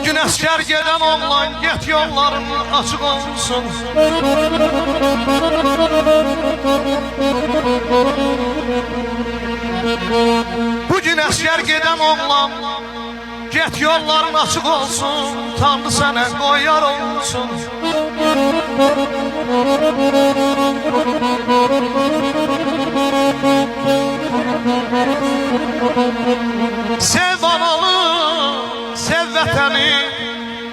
Bugün əskər gedən oğlan, get yolların açıq olsun. Bugün əskər gedən oğlan, get yolların açıq olsun. Tanrı sənə qoyar olsun. Sev analı, sev vətəni,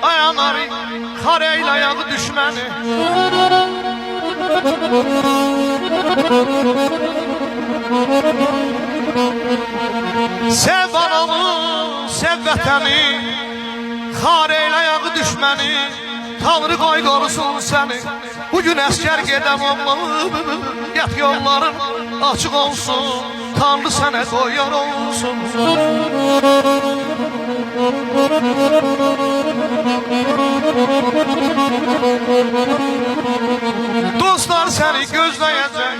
ayanarı, xar eylə ayağı düşməni. Sev analı, sev vətəni, xar eylə ayağı düşməni. Tanrı qoy qorusun səni. Bugün əskər gedən oğlan, get yolların açıq olsun. Tanrı sənə qoyar olsun. Dostlar səni gözləyəcək,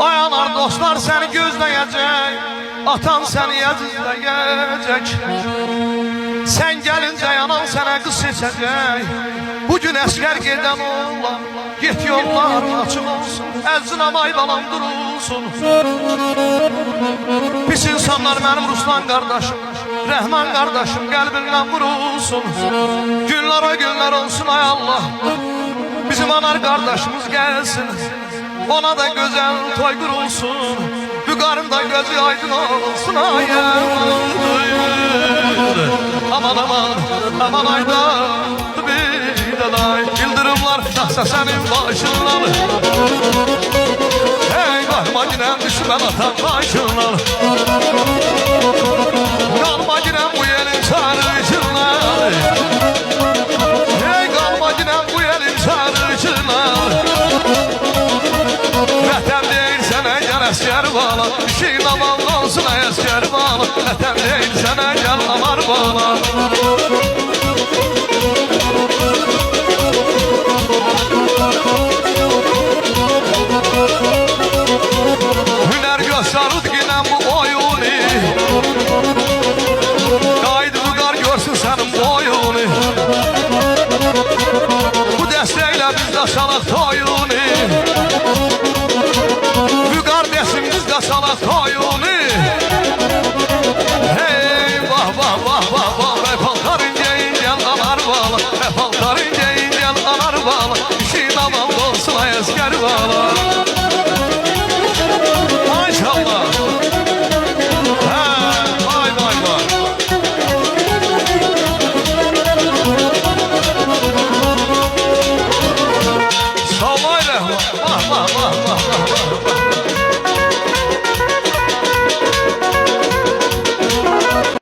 ayalar dostlar səni gözləyəcək, atan səni əzizləyəcək. Sən gəlincə yanan sənə qız seçəcək. Bugün əskər gedən oğlan, get yollar açıq olsun. Əzzin amay balam durulsun. Pis insanlar mənim Ruslan qardaşım, Rəhman qardaşım qəlbindən vurulsun. Günlər o günlər olsun ay Allah, bizim anar qardaşımız gəlsin. Ona da gözəl toy qurulsun. Vüqarın da gözü aydın olsun ay aman aman, aman ayda bir dalay. Yıldırımlar taxsa sənin başından. Hey qalma ginən düşmən atan başından. Qalma ginən bu yerin çarışından. Hey qalma ginən bu yerin çarışından. Vətən deyil sənə gəl əskər bala, işin aman olsun əskər bala. Vətən deyil sənə